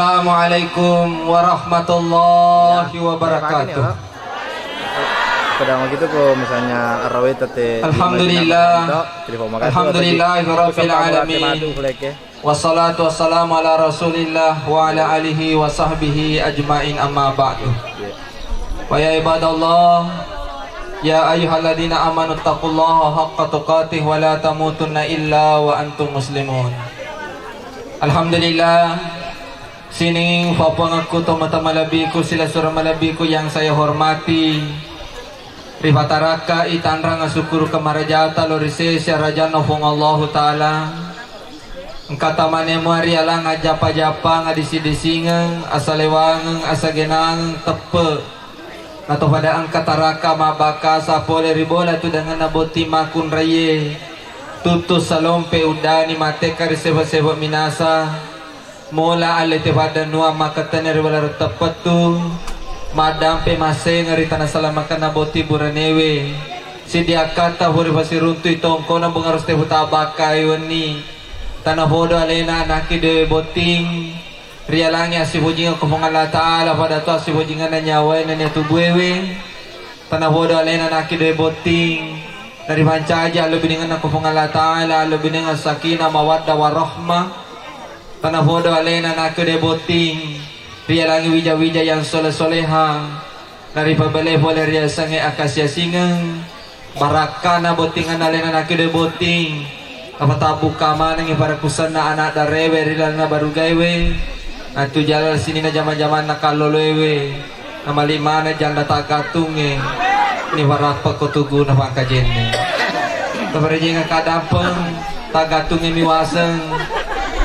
Assalamualaikum warahmatullahi wabarakatuh. Pada gitu kalau misalnya arawet tete Alhamdulillah Alhamdulillahirabbil alamin. Wassalatu wassalamu ala Rasulillah wa ala alihi wa sahbihi ajmain, amma ba'du. Wa ya ibadallah, ya ayyuhalladzina amanu taqullaha haqqa tuqatih wa la tamutunna illa wa antum muslimun. Alhamdulillah, sining papangaku to mata malabiku sila surah malabiku yang saya hormati. Ribataraka itanra ngasukuru kamarajata lorise syarajana fung Allahu taala. Engkatamane muari alang ngajapa-japa ngadisi-disingang asalewangang asagenang tepe. Atau pada angkataraka mabaka sapole ribola tu dengan naboti makun raye. Tutus salompe udani mate kari seba-seba minasa. Mola alete pada nuwa makatane ribola tepetu. Madam pe mase ngarita na salamakan naboti buranewe. Sidia kata huri pasiruntu itongko na bungaros te butabaka yoni. Tanah bodo alena anaki dewe boting. Rialangi asibujinga kumungan la ta'ala pada to asibujinga na nyawa na niya tubuewe. Tanah bodo alena anaki dewe boting. Dari mancaja lebih dengan kumungan la ta'ala lebih dengan sakinah mawaddah warahmah. Tanah bodo alena anaki dewe boting. Rialangi wija-wija yang soleh-soleha. Dari pabale boleh riasangi akasya singang. Barakana botingan alena anaki dewe boting. Kapatabu kamana ngi para kusana anak darewe rilal na baru gaiwe. Atu jalan sini na zaman-zaman nakaloloewe. Nama lima na janda tagatunge. Ini warapa kotugu na pangkajene. Tabarejeng kadapeng tagatunge miwaseng.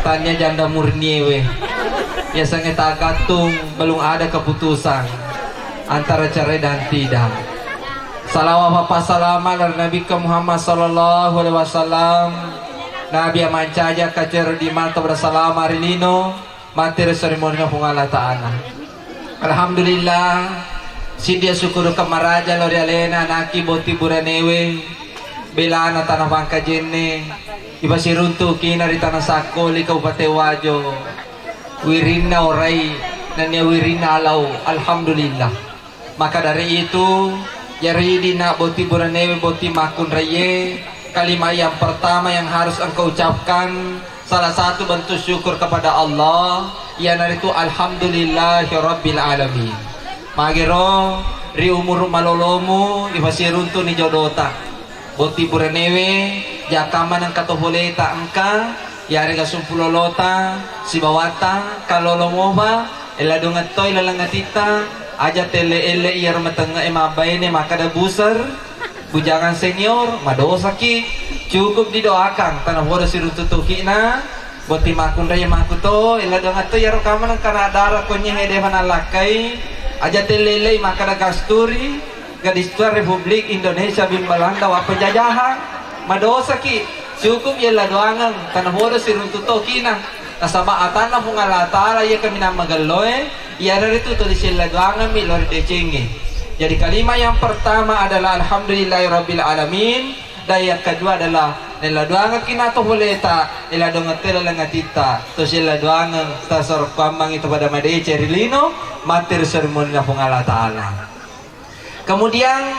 Tanya janda murniewe. Biasanya tagatung belum ada keputusan antara cerai dan tidak. Salawat apa salama dari Nabi Muhammad sallallahu alaihi wasallam. Nabi yang mancaja kacer di mata bersalam marilino materi seremoninya pengala ta'ala. Alhamdulillah sidia syukur kamaraja lori alena naki boti buranewe belana tanah bangka jenne ibasiruntu kina di tanah sakoli kabupaten Wajo wirina orai dan ya wirina alau. Alhamdulillah. Maka dari itu yari dina boti buranewe boti makun raye. Kalimat yang pertama yang harus engkau ucapkan, salah satu bentuk syukur kepada Allah, yaitu alhamdulillahirabbil alamin. Magero ri umur malolomu ifasiruntu ni jodota. Boti buranewe jakaman ang katoboleta angka yari kasumpulolota sibawata kalolomoba eladungat toy lalangatita aja tele-ele iyar matanga emabayne makada busar. Bujangan senior, madosa ki cukup didoakan tanah bodo sirututuki na boti makun raya makuto ila dengan to yaro kaman ang kanadara konya hedevan alakai aja telele makada gasturi gadistua Republik Indonesia bin Belanda wa penjajahan madosa ki cukup yela doangan tanah bodo sirututuki na nasaba atana pungalatara ya kami na magaloe ya dari itu to disila doangan mi lori decengi. Jadi kalimat yang pertama adalah alhamdulillahirabbil alamin, dan yang kedua adalah neladuangan kinato boleta iladongan tela langatita to sila duangan tasor pamang itu pada madai cerilino mater sermon na pungala taala. Kemudian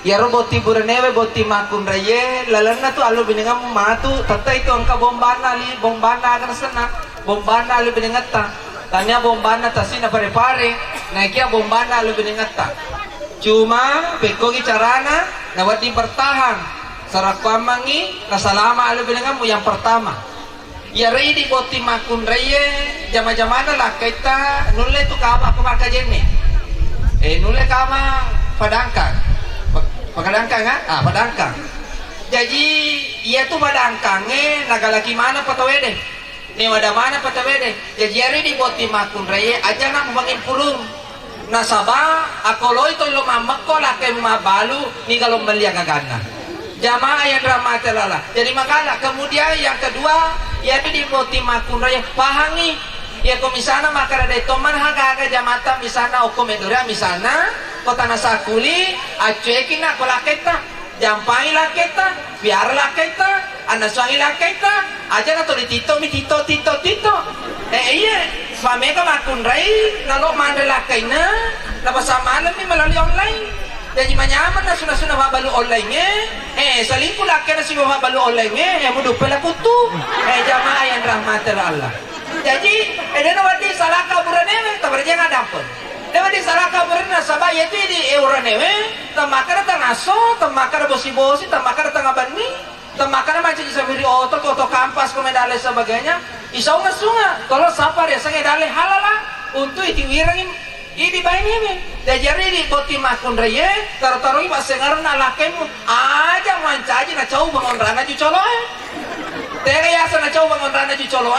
ya roboti buranewe boti makun raye lalana tu alu binengam matu tata itu angka bombana akan sana bombana alu binengata tanya bombana tasina pare-pare naikia bombana alu binengata. Cuma pekogi carana nawati bertahan sarapamangi nasalama alu bilangamu yang pertama ya rei di boti makun reye jama-jamana lah kita nule tu kaba aku maka jenne nule kama padangkang padangkang ha padangkang jadi ia tu padangkange nagalaki mana patawede ni wada mana patawede jadi rei di boti makun reye aja nak mangin purung nasaba akoloy to lo mamakko la kay mabalu ni kalau melihat gagana jamaah yang dramatis lala. Jadi makanya kemudian yang kedua ya di boti makun raya pahangi ya komisana maka ada toman haga jamata misana okom edora misana kota nasakuli acuekin na kolaketa jampai laketa biar laketa anaswangi laketa aja na to di tito mi tito iya Fameka makunray, nalo manrelakay na, napasamalan ni melalui online. Jadi manyaman na suna-suna mabalo online saling pula kena si mabalo online mudu pala kutu jamaah yang rahmatir Allah. Jadi na wadi salah kaburan tabarja ngadampun. Wadi salah kaburan sabah yaitu di euran tamakara tangaso, tamakara bosi-bosi, tamakara tangabani, tamakara macam isabiri otot kampas komedale sebagainya. Isau ngasunga, tolong sapar ya sange dale halala untuk itiwirangin ini bayi ini. Dajari di boti makun reye, taruh iba sengaran alakemu aja mancaji na cau bangun rana ju colo Tega ya sana cau bangun rana ju colo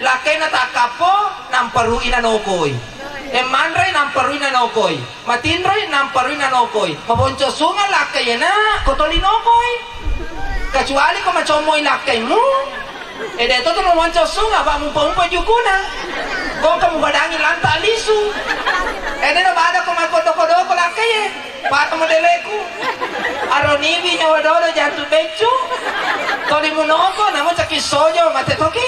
lakai na takapo namparu ina nokoi. Manray namparu ina nokoi. Matinray namparu ina nokoi. Mabonco sunga lakai na kotoli nokoi. Kecuali kau macam moi lakaimu. Itu tuh mau wancau sunga, pak mumpa jukuna. Kau kamu badangin lanta lisu. Na bada kau makodo-kodo kau lakai pak modeleku. Aronibi nyawa dodo jatuh becu. Toli munoko, namun caki sojo mate toki.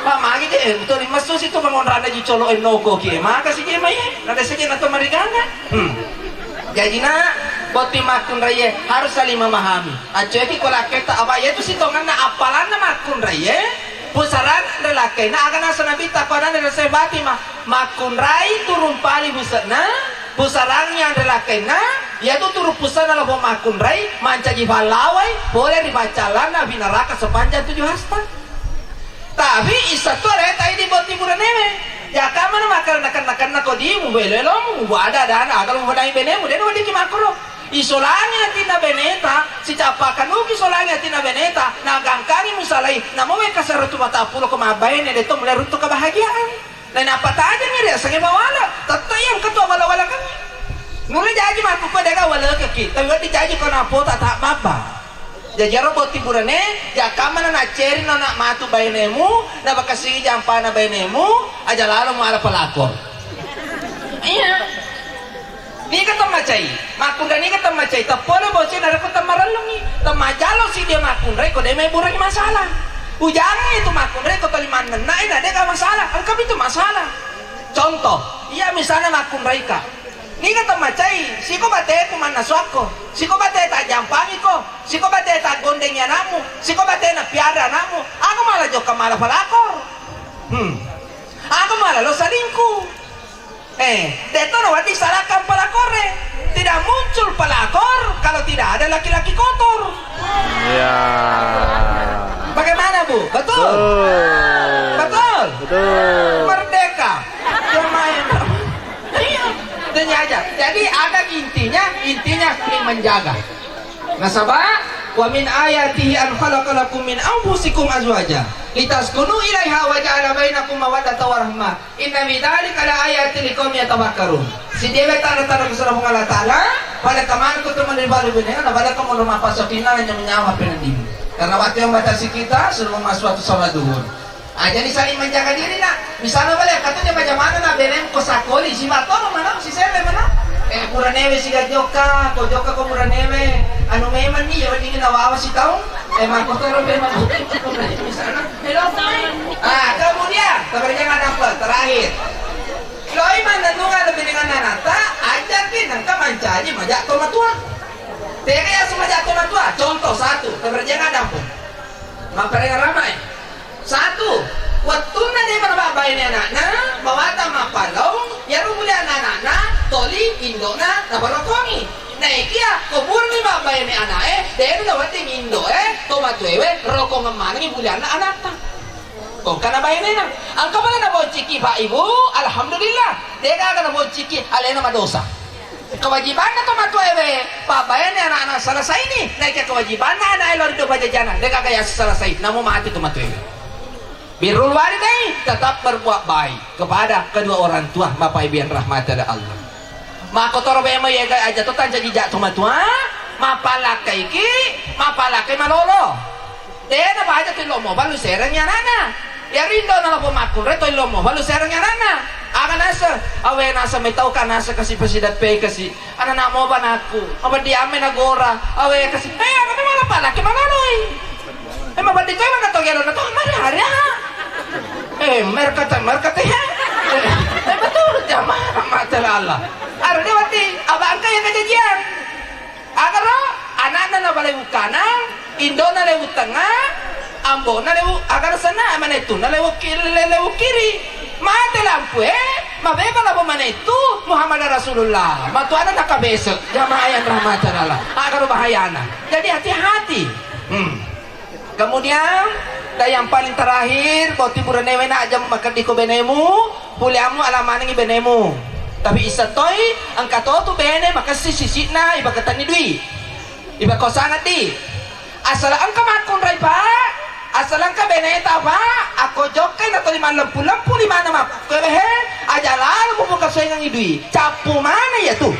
Pak magi je, toli masus itu bangun rada jicolo enoko ki. Maka si je mai, nada saja nato mariganga. Jadi na boti makun raya harus saling memahami. Acueki kalau kita apa itu si tongan na apalan na makun raya pusaran lelaki na akan asa nabi tapanan na sebati makun rai turun pali busana pusaran yang lelaki na yaitu turun pusana lo makun rai mancaji balawai boleh dibacalan nabi neraka sepanjang 7 hasta. Tapi isatu reta ini boti buraneme. Ya kamu makan nak kodi mu belelo mu ada kalau mu badai benemu den wadi ki makro isolanya tina beneta si capakan ugi solanya tina beneta na gangkangi musalai na mo ka sarutu mata pulo ko mabayin ne to mulai rutu kebahagiaan dan apa taja ngiri sange bawala tatayang ketua wala-wala kan nuli jaji matu pa daga wala ka ki tapi wadi jaji ko na pota tak baba. Jajaro boti burane ya kamana na ceri na matu bainemu na bakasi jampa na bainemu aja lalu mu ala pelakor. Iya. Ni kata macai, makunda ni kata macai. Tapolo bocin ada kata maralungi. Tamajalo si dia makundre ko deme burang masalah. Ujang itu makundre ko talimanan na ina de ka masalah. Angkap itu masalah. Contoh, iya misalnya makundre ka. Ni kata macai, siko bate ko manaswako. Siko bate ta jampangi ko. Siko bate ta gondengnya namu. Siko bate na piara namu. Aku malah joka malah pelakor. Aku malah lo salingku. Deto no wati salahkan pelakor tidak muncul pelakor kalau tidak ada laki-laki kotor. Ya. Bagaimana Bu? Betul? Betul? Betul. Merdeka. Yang main. Aja. Jadi ada intinya saling menjaga. Nasabah wa min ayatihi an khalaqalakum min anfusikum azwaja litaskunu ilaiha wa ja'ala bainakum mawaddatan wa rahmah inna fi dzalika laayatin liqaumin yatafakkarun. Si dewe tanda-tanda kesudah Allah Taala pada kaman ku teman baru benar pada kamu rumah pasopina hanya menyawa penandim. Karena waktu yang batasi kita sebelum masuk waktu sholat duhur. Jadi saling menjaga diri nak. Misalnya balik katanya bagaimana nak benem ko sakoli si matono mana si sebe mana? Muranewe si gajoka, ko joka ko muranewe. Anu memang ni ya dingin awa si tahu. Makotoro memang misalnya. Hello. Kemudian kemudian apa? Terakhir. Loi mandanunga lebih dengan nanata ajakin nangka mancaji majak tomatua. Tega ya semajak tomatua. Contoh satu, kemudian ada apa? Mamparengan ramai. Satu, waktuna dia berbabai ni anak-anak, bawata mapalong, ya rumuli anak-anak, toli indona, nabalokoni. Nah ikia, kubur ni babai ni anak dia dawati indo tomatuewe, rokong ngemana ni buli anak-anak. Kau kana bayi ni na, ang kapala na bociki pak ibu, alhamdulillah, dia kan na bociki, alena madosa. Kewajiban na tomatuewe, babai ni anak-anak selesai ni, naik kewajiban na anak elor hidup aja jana, dia kaya selesai, namun mati tomatuewe. Birrul walidain tetap berbuat baik kepada kedua orang tua bapak ibu yang rahmat dari Allah. Maka toro bema ya aja tu tan jadi jak tuma tua, mapalakai ki, mapalakai malolo. Dia na baca tu lomo balu serangnya nana. Ya rindo na lopo makul reto lomo balu serangnya nana. Akan nasa, awe nasa may tau ka nasa kasi pasidat pe kasi. Ana na mo ba naku? Aba di amin agora. Awe kasi, ano may malapalaki maloloy. Mabadito yung mga togelo na to, marihari ha. Merkata ha. betul jamaah masalah. Aron dia wati abang kaya kejadian. Agar anak-anak na balewuk kanan, Indo na lewuk tengah, Ambo na lewuk agar sana mana itu na lewuk kiri. Mati lampu mabeba na mana itu Muhammad Rasulullah. Matuana nakabesok jamaah yang rahmatan Allah. Agar bahayana. Jadi hati-hati. Kemudian yang paling terakhir boti buranewe na aja makan di benemu puliamu alaman ng benemu tapi isa toy ang katoto bene makasi sisit na iba katani dui iba ko sangat di asal ang kamakon ray pa asal ang ka beneta pa ako jokay na to 50 na map kebehe aja lalu mo kasoy ng idui capu mana ya tu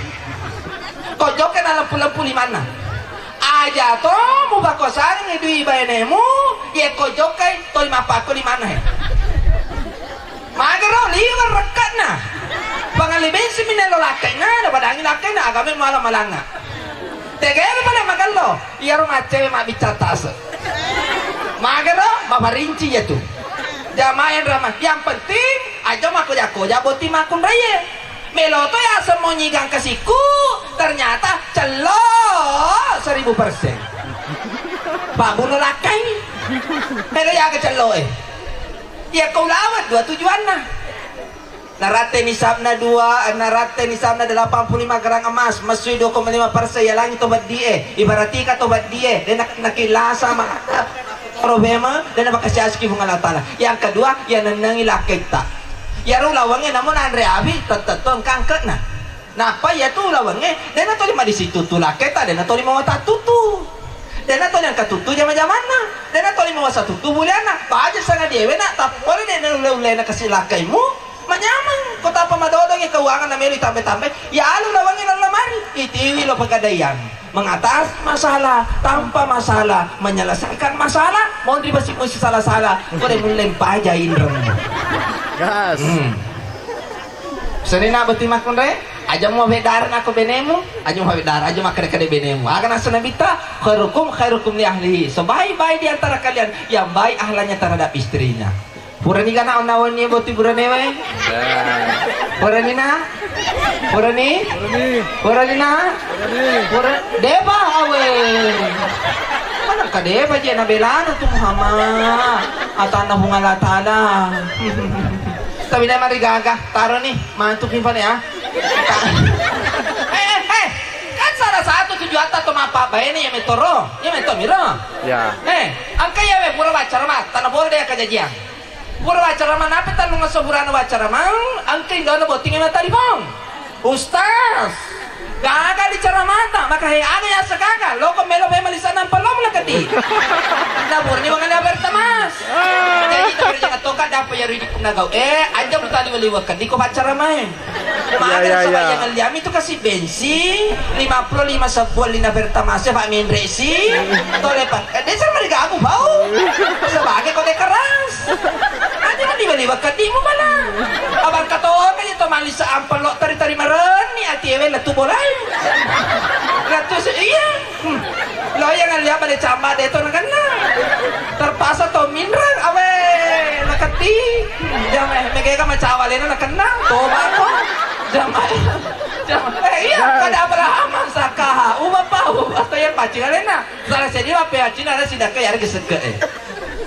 ko jokay na 50 na aja to mo bakosan ng idui benemu ya ko jokay to 50 na magaro liwar rekat na pangalibin si minelo lakay na badangin lakay na agamin malam malanga tegero pala magalo iya rumah cewek mabicatas magaro mabarinci ya tuh jamaah ramah yang penting aja makoja boti makun raya meloto ya semua nyigang ke siku ternyata celo 1000%. Pak bunuh lakay melo ya ke celo ya kau lawat dua tujuan nah narate nisabna 2 narate nisabna 85 gram emas masui 2,5% ya langit tobat die ibarati ka tobat die dan nakilasa maka problema dan makasih aski bunga latala yang kedua ya nenangi lakita ya ru lawangnya namun andre abi teteton kangket nah napa ya tu lawangnya dan atau lima di situ tu lakita dan atau lima wata tutu dan atau yang katutu zaman-zaman na dan atau lima wasa tutu buliana baja sangat dewe nak tak boleh dan ule-ule na kasih lakaimu manyaman kota pamadodong yang keuangan na meli tambe-tambe ya alu lawangin ang lamari itiwi lo pagkadayan mengatas masalah tanpa masalah menyelesaikan masalah mau dibasik mo si salah-salah kode mulai pajain rem Gas. Senina beti makon re aja mau bedaran aku benemu aja mau bedar aja makan kade benemu akan asana bita khairukum li ahlihi sebaik-baik di antara kalian yang baik ahlanya terhadap istrinya. Purani kana onawan ni boti purani we. Purani na? Purani na? Purani deba awe. Mana ka deba je na belano tu Muhammad. Atana hungala taala. Tapi na marigaga taro ni mantuk ni pa niya. Kan salah satu tujuan atau mapa bayani yang metoro, yang metomiro. Ya. Ang kaya we pura bacara mat, tanah boleh dia kajajian. Pura bacara mana apa tanung ngasoburano bacara mang, ang kaya doon na botingin mata di bong. Ustaz, gagal di cara mata, maka hey aga ya sagaga, loko melo be malisan ng palom lang kadi. Nabur ni mga naber tamas. Jadi tabi jangan toka dapo ya ridik nagaw. Anja mo tali waliwag kadi ko bacara main. Maaga sa bayang alyam itu kasih bensin 55 sa buwan lina bertamasa Pak Mindresi tolepan desa mereka aku bau sebagai kode keras aja kan dibaliwag ka di mo pala abang katoon kan ito malis sa ampalo tari-tari maran ni ati ewe latu bolay latu sa iya lo yang alyam ada camba deto na gana terpasa to minran awe nakati jangan megega macawalena nakana toba ko Jamai, iya kada Abraham sakaha, umapa atau yang pacingan na, salah sedi apa ya Cina ada sidak kaya harga sege.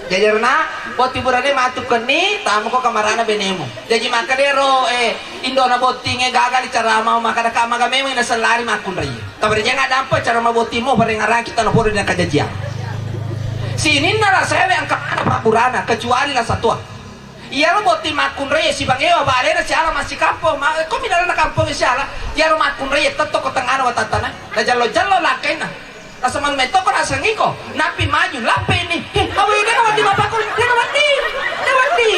Jajarna, buat tiburannya matuk keni, tamu kok kamarana benemu. Jadi maka dero Indona botingnya gagal cara mau makan kama kami yang nasalari makun raya. Tapi dia nggak dapat cara mau botimu bareng ngarang kita nopor dengan kajajian. Sini nara saya yang kemana Pak Burana kecuali lah satu. Iya lo boti makun raya si bang ewa bale na siya masih kampung kok minala na kampung siya iya lo makun raya teto ko tangana wa tatana na jalo lakay na nasa man meto ko nasa ngiko napi maju lape ni hawi ka naman di mapakul ka naman di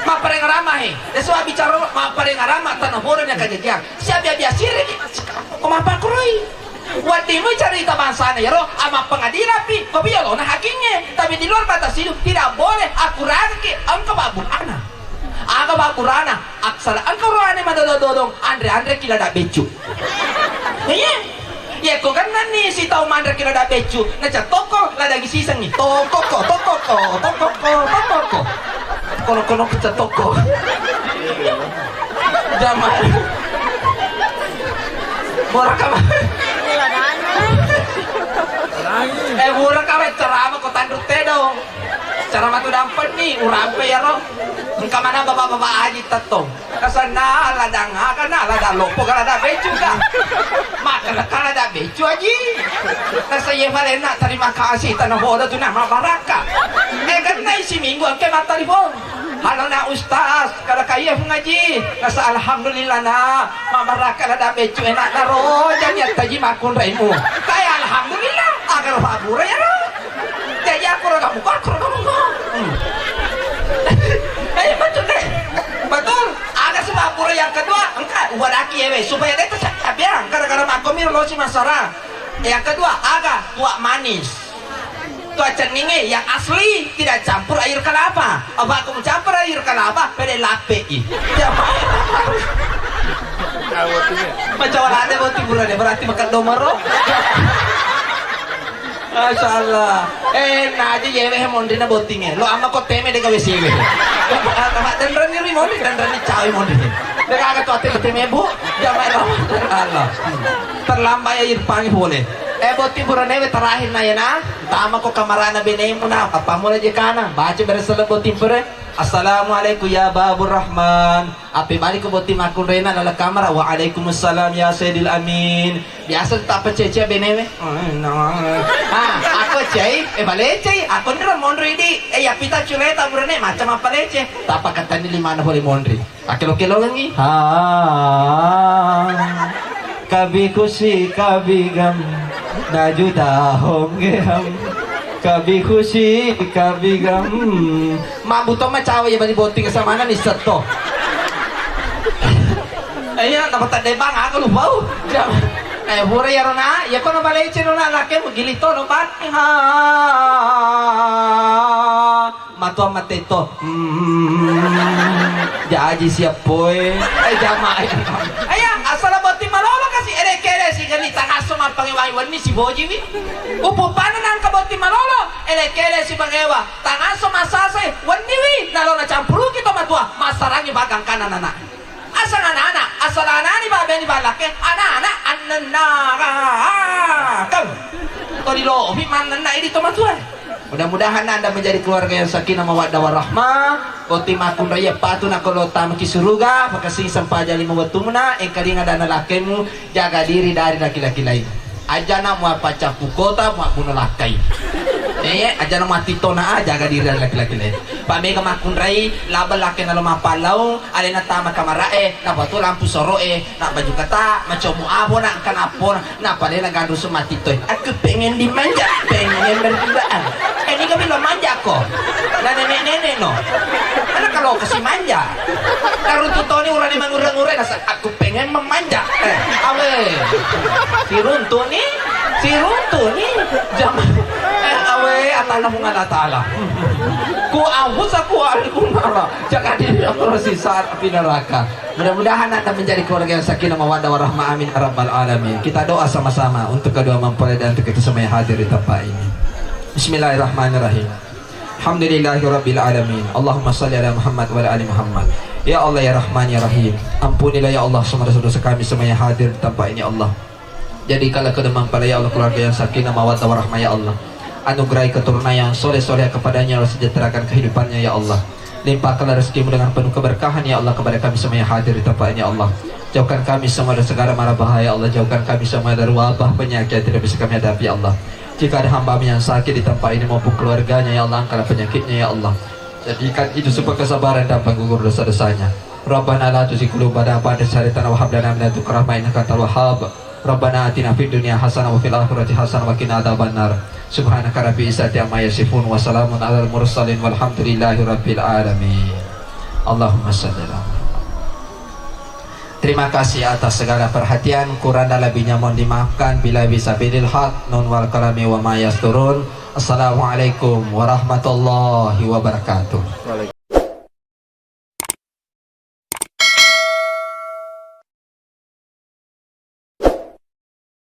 mapareng rama deso bicara mapareng rama tanah horo niya kajajang siya biya siri masih kampung kumapakul raya Wati mo cerita bangsa na yaro ama pengadilan pi kopiyo na hakingnya tapi di luar batas itu tidak boleh akuran ki ang kababurana aga baburana aksara ang karuane madododong andre kila da becu ya ko kan ni si tau mandre kila da becu na cha toko la da gisisang ni toko kono kita toko Jamaah. Murah kamu. Murah kamu ceramah kau tanduk tedo. Ceramah tu dapat nih, urampe ya lo. Engkau mana bapak-bapak aji tetong. Kesana ladang kana ladang lopo kana ada becu ka. Maka kana ada becu aji. Nasa ye malena terima kasih tanah bodoh tu nama baraka. Kan isi minggu ke mata telefon. Halo na ustaz, kada kaya ngaji. Nasa alhamdulillah na, mabaraka ada becu enak naro janya taji makun raimu. Kaya alhamdulillah agar fabura ya lo. Jadi aku kamu betul deh, betul. Ada sebab pura yang kedua, engkau wadaki ewe supaya dia tercakap ya. Gara-gara makomir lo si masalah. Yang kedua, agak tua manis. Tua ceningnya yang asli tidak campur air kelapa. Apa aku mencampur air kelapa? Pada lape i. Ya macam ada boti pura deh, berarti makan domaro. Masya Allah. Nah aja yewe mondina botingnya. Lo ama kok teme deka wes yewe. Dan rani mondi dan rani cawe mondi. Deka agak tuh teme bu. Jangan Allah. Terlambat ya irpangi boleh. Boti puranewe terakhir na ya na. Tama ko kamarana binay mo na. Apa mo na jekana. Baca bersela boti pura. Assalamualaikum ya Babur Rahman. Api balik ko boti makun rena nala kamera. Waalaikumsalam ya Sayyidil Amin. Biasa tak pecece benewe. Aku cai, balik cai. Aku ni mondri di. Ya pita culeta burane macam apa lece. Tapa kata ni lima na boleh mondri. Akilo-kilo lagi. Kabi खुशी kabi gam na juda honge ham kabi खुशी kabi gam mabuto macawa ya bali boting sa mana ni seto ayan dapat debang ako lupaw hore ya rona ya kono baleche rona lake mo gilito no bat matua mateto jaji siap poe jamaah aya asal boti malolo kasi ere-kere si ganita ngaso mapangiwangi ni si boji wi upo paano nang kaboti malolo ere-kere si pangewa tangaso masasay wani wi nalo na campuru kito matua masarangi bagang kanan anak asal anak-anak asal anak ni babe ni balake anak-anak ananara kam to di lobi manana ini to matua. Mudah-mudahan Anda menjadi keluarga yang sakinah mawaddah warahmah. Boti makun raya patun ako lota maki suruga, pakasing sampaja lima watumna, engkalinga dana lakemu, jaga diri dari laki-laki lain. Aja na mua pacapu kota, mua bunuh lakai. Aja na mua titona jaga diri dari laki-laki lain. Pamega makun rai, laba laki na lumapalau, alena tama kamarae, na batu lampu soroe, na baju kata, macam muabo na kanapon, na palena gadu sumatitoy. Aku pengen dimanja, pengen berduaan. Ini kami lo manja kok. Lah nenek-nenek no. Karena kalau kasih manja. Karun tutoni urang emang urang-urang aku pengen memanja. Awe. Si runtu nih. Jangan awe atana bunga ta'ala. Ku awus aku alaikumara. Jaga diri aku sisa api neraka. Mudah-mudahan Anda menjadi keluarga yang sakinah mawaddah warahmah amin ya rabbal alamin. Kita doa sama-sama untuk kedua mempelai dan untuk kita semua yang hadir di tempat ini. Bismillahirrahmanirrahim. Alhamdulillahirabbil alamin. Allahumma shalli ala Muhammad wa ala ali Muhammad. Ya Allah ya Rahman ya Rahim. Ampunilah ya Allah semua dosa-dosa kami semua yang hadir di tempat ini ya Allah. Jadikanlah kedua mempelai ya Allah keluarga yang sakinah mawaddah warahmah ya Allah. Anugerahi keturunan yang soleh-soleh kepadanya, Allah sejahterakan kehidupannya ya Allah. Limpahkanlah rezekimu dengan penuh keberkahan ya Allah kepada kami semua yang hadir di tempat ini ya Allah. Jauhkan kami semua dari segala mara bahaya Allah. Jauhkan kami semua dari wabah penyakit yang tidak bisa kami hadapi ya Allah. Jika ada hamba yang sakit di tempat ini maupun keluarganya ya Allah, angkatlah penyakitnya ya Allah. Jadikan itu sebuah kesabaran dan penggugur dosa-dosanya. Rabbana la tuzigh qulubana ba'da idh hadaytana wa hab lana min ladunka rahmah innaka antal wahhab. Rabbana atina fid dunya hasanah wa fil akhirati hasanah wa qina adzabannar. Subhanaka rabbil izzati amma yasifun wa salamun alal mursalin walhamdulillahi rabbil alamin. Allahumma shalli ala. Terima kasih atas segala perhatian. Kurang dan lebihnya mohon dimaafkan. Bila bisa bidil haq nun wal kalami wa ma yasturun. Assalamualaikum warahmatullahi wabarakatuh.